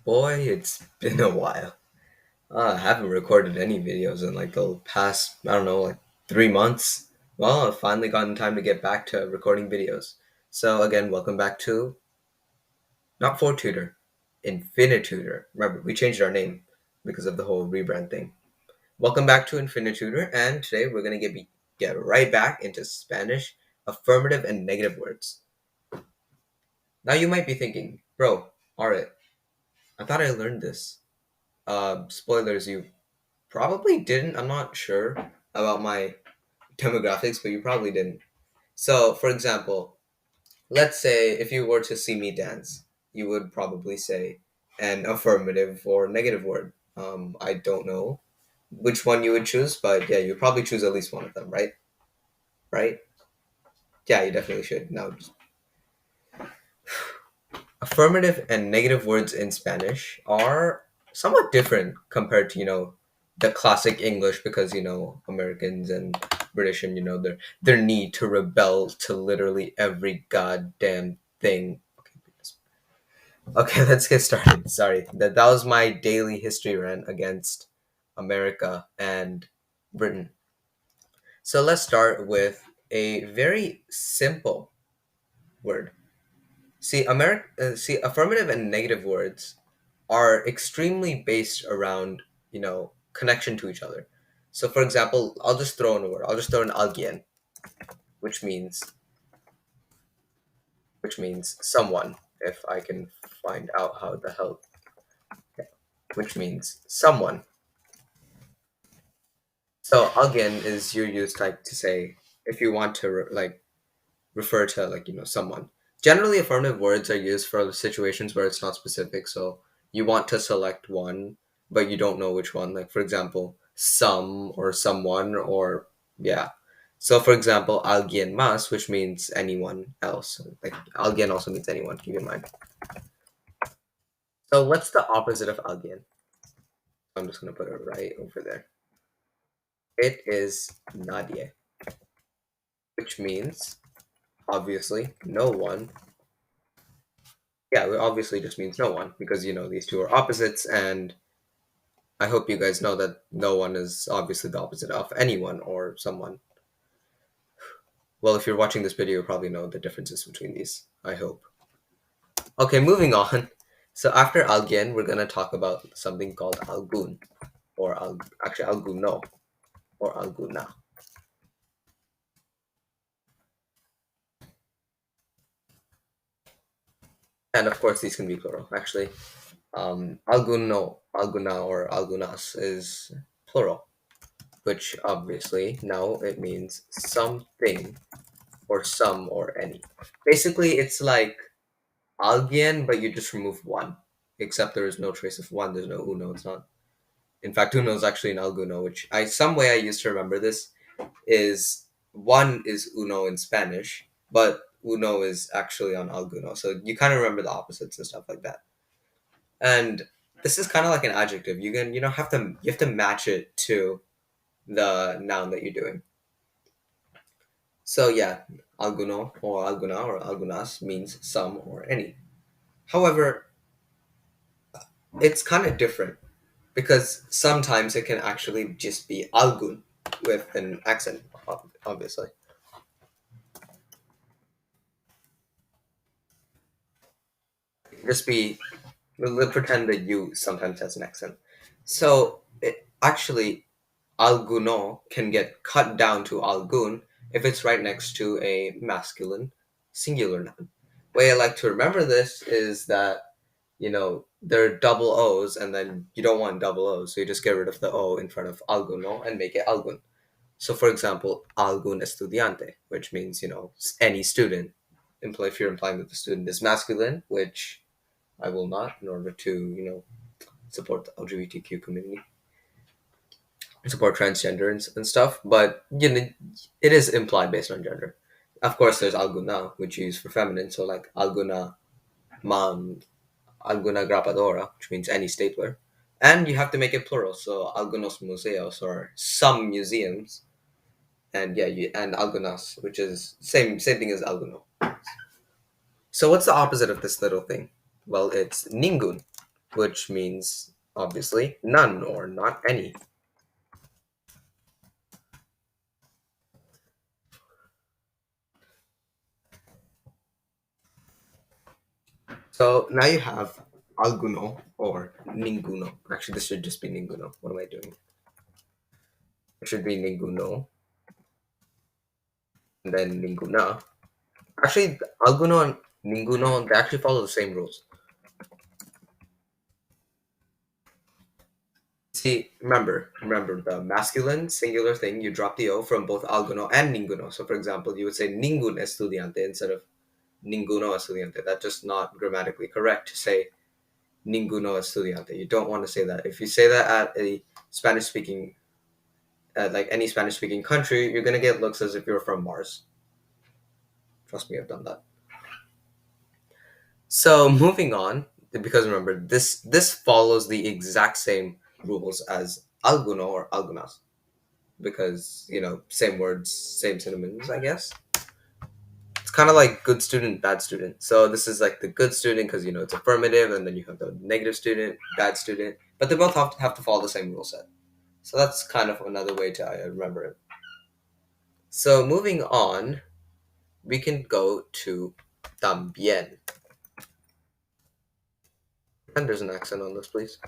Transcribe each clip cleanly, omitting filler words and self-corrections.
Boy, it's been a while. I haven't recorded any videos in like the past, I don't know, like 3 months. Well, I've finally gotten time to get back to recording videos. So again, welcome back to not ForTutor, InfiniTutor. Remember, we changed our name because of the whole rebrand thing. Welcome back to InfiniTutor, and today we're gonna get right back into Spanish affirmative and negative words. Now you might be thinking, bro, Aarit, I thought I learned this. Spoilers, you probably didn't. I'm not sure about my demographics, but you probably didn't. So, for example, let's say if you were to see me dance, you would probably say an affirmative or negative word. I don't know which one you would choose, but yeah, you'd probably choose at least one of them, right? Right? Yeah, you definitely should. Now, affirmative and negative words in Spanish are somewhat different compared to, the classic English because, Americans and British and, their need to rebel to literally every goddamn thing. Okay, let's get started. Sorry. That was my daily history rant against America and Britain. So let's start with a very simple word. See, affirmative and negative words are extremely based around, connection to each other. So, for example, I'll just throw in a word. I'll just throw in alguien, which means someone. If I can find out how the hell, which means someone. So, alguien is your use type to say if you want to refer to someone. Generally, affirmative words are used for situations where it's not specific. So you want to select one, but you don't know which one. Like for example, some or someone or yeah. So for example, alguien más, which means anyone else. Like alguien also means anyone. Keep in mind. So what's the opposite of alguien? I'm just gonna put it right over there. It is nadie, which means obviously no one. Yeah, it obviously just means no one because these two are opposites, and I hope you guys know that no one is obviously the opposite of anyone or someone. Well, if you're watching this video, you probably know the differences between these. I hope. Okay, moving on. So after alguien, we're gonna talk about something called algun, or actually alguno, or alguna, and of course these can be plural. Actually, alguno, alguna, or algunas is plural, which obviously now it means something or some or any. Basically, it's like alguien, but you just remove one. Except there is no trace of one. There's no uno. It's not. In fact, uno is actually an alguno, which some way I used to remember this is one is uno in Spanish, but uno is actually on alguno. So you kind of remember the opposites and stuff like that. And this is kind of like an adjective. You can have to match it to the noun that you're doing. So yeah, alguno or alguna or algunas means some or any. However, it's kind of different because sometimes it can actually just be algun with an accent, obviously. Just be, we'll pretend that you sometimes has an accent. So it actually, alguno can get cut down to algun if it's right next to a masculine singular noun. Way I like to remember this is that there are double O's, and then you don't want double O's, so you just get rid of the O in front of alguno and make it algun. So, for example, algún estudiante, which means, any student. If you're implying that the student is masculine, which I will not in order to, support the LGBTQ community, support transgender and stuff, but, it is implied based on gender. Of course, there's alguna, which you use for feminine, so like alguna mam, alguna grapadora, which means any stapler. And you have to make it plural, so algunos museos, or some museums, and yeah, and algunas, which is same thing as alguno. So what's the opposite of this little thing? Well, it's ningun. which means obviously none or not any. So now you have alguno or ninguno. Actually, this should just be ninguno. What am I doing? It should be ninguno and then ninguna. Actually, alguno and ninguno, they actually follow the same rules. See, remember the masculine singular thing, you drop the O from both alguno and ninguno. So for example, you would say ningún estudiante instead of ninguno estudiante. That's just not grammatically correct to say ninguno estudiante. You don't want to say that. If you say that at a Spanish speaking, at like any Spanish speaking country, you're gonna get looks as if you're from Mars. Trust me, I've done that. So moving on, because remember this follows the exact same rules as alguno or algunas, because same words, same synonyms, I guess. It's kind of like good student, bad student. So this is like the good student because it's affirmative, and then you have the negative student, bad student, but they both have to follow the same rule set. So that's kind of another way to remember it. So moving on, we can go to también. And there's an accent on this, please.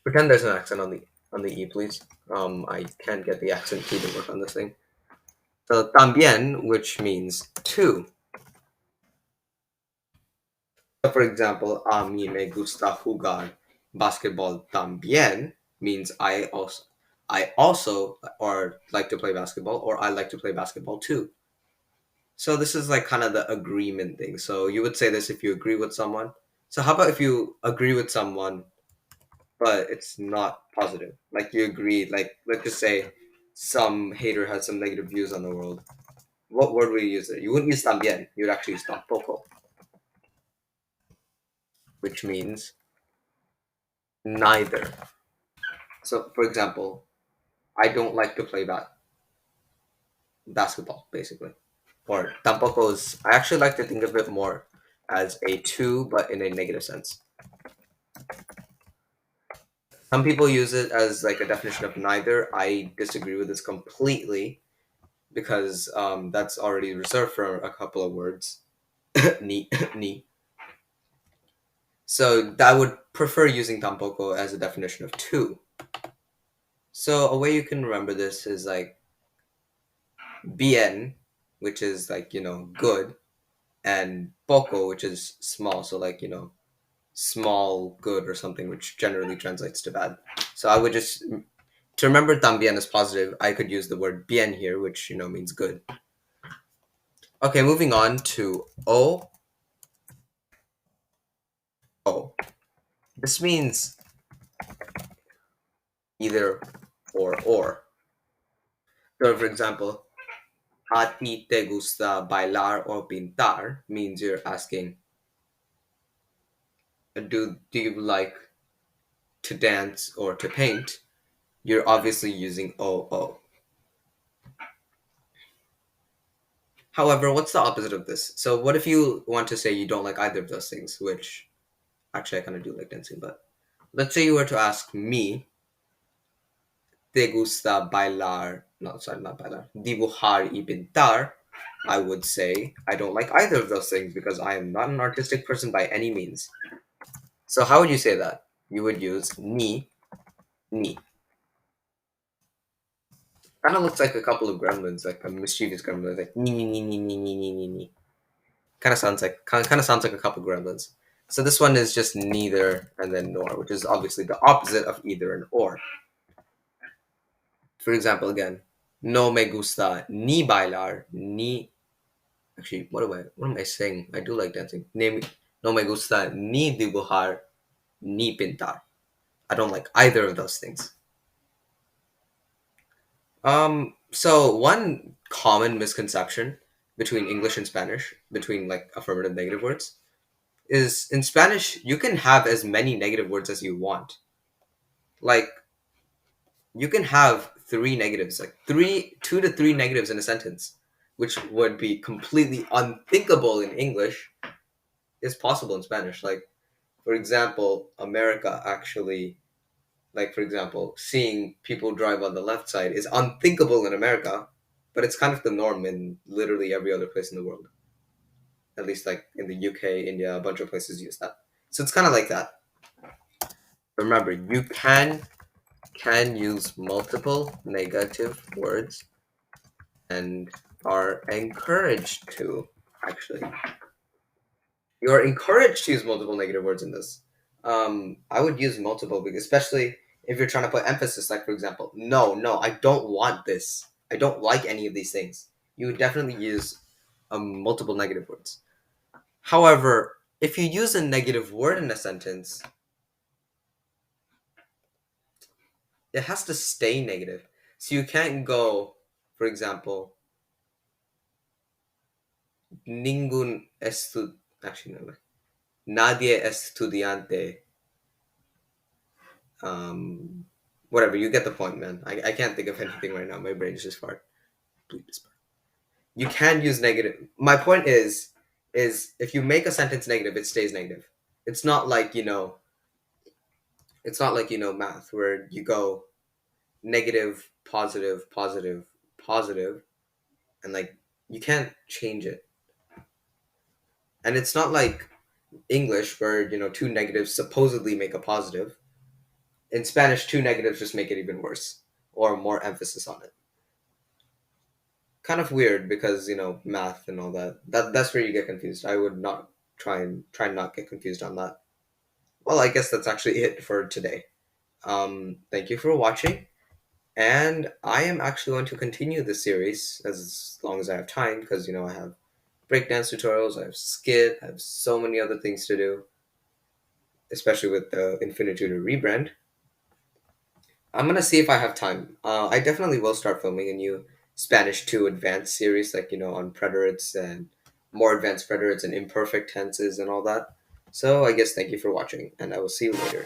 Pretend there's an accent on the e, please. I can't get the accent key to work on this thing. So también, which means too. So for example, a mí me gusta jugar basketball también means I also or like to play basketball, or I like to play basketball too. So this is like kind of the agreement thing. So you would say this if you agree with someone. So how about if you agree with someone but it's not positive? Like you agree, like let's just say some hater has some negative views on the world. What word would you use there? You wouldn't use también. You would actually use tampoco, which means neither. So, for example, I don't like to play basketball, basically. Or tampoco is, I actually like to think of it more as a two, but in a negative sense. Some people use it as like a definition of neither. I disagree with this completely because that's already reserved for a couple of words. Ni, ni. So I would prefer using tampoco as a definition of two. So a way you can remember this is like bien, which is like, good, and poco, which is small. So like, small good or something, which generally translates to bad. So I would just, to remember también as positive, I could use the word bien here, which, means good. Okay, moving on to o. This means either or. So for example, a ti te gusta bailar o pintar means you're asking, do you like to dance or to paint? You're obviously using o. However, what's the opposite of this? So what if you want to say you don't like either of those things, which actually I kind of do like dancing, but let's say you were to ask me, te gusta bailar, no, sorry, not bailar, dibujar y pintar, I would say I don't like either of those things because I am not an artistic person by any means. So how would you say that? You would use ni. Kind of looks like a couple of gremlins, like a mischievous gremlin, like ni. Kind of sounds like a couple gremlins. So this one is just neither and then nor, which is obviously the opposite of either and or. For example, again, no me gusta ni bailar ni. Actually, what am I saying? I do like dancing. No me gusta ni dibujar ni pintar. I don't like either of those things. So one common misconception between English and Spanish, between like affirmative and negative words, is in Spanish you can have as many negative words as you want. Like you can have three negatives, like two to three negatives in a sentence. which would be completely unthinkable in English, is possible in Spanish. Like, for example, America actually, like, for example, seeing people drive on the left side is unthinkable in America, but it's kind of the norm in literally every other place in the world. At least, like, in the UK, India, a bunch of places use that. So it's kind of like that. Remember, you can use multiple negative words and are encouraged to, actually. You are encouraged to use multiple negative words in this. I would use multiple, because especially if you're trying to put emphasis, like, for example, no, no, I don't want this. I don't like any of these things. You would definitely use multiple negative words. However, if you use a negative word in a sentence, it has to stay negative. So you can't go, for example, ningún estu actually no, nadie estudiante. Um, Whatever, you get the point, man. I can't think of anything right now. My brain is just fart. You can use negative. My point is if you make a sentence negative, it stays negative. It's not like, it's not like, math, where you go negative, positive, positive, positive, and, like, you can't change it. And it's not like English, where, two negatives supposedly make a positive. In Spanish, two negatives just make it even worse, or more emphasis on it. Kind of weird, because, math and all that. That's where you get confused. I would not try and not get confused on that. Well, I guess that's actually it for today. Thank you for watching, and I am actually going to continue the series as long as I have time, because, I have breakdance tutorials, I have skit, I have so many other things to do, especially with the InfiniTutor rebrand. I'm gonna see if I have time. I definitely will start filming a new Spanish 2 advanced series, like, on preterites and more advanced preterites and imperfect tenses and all that. So I guess thank you for watching, and I will see you later.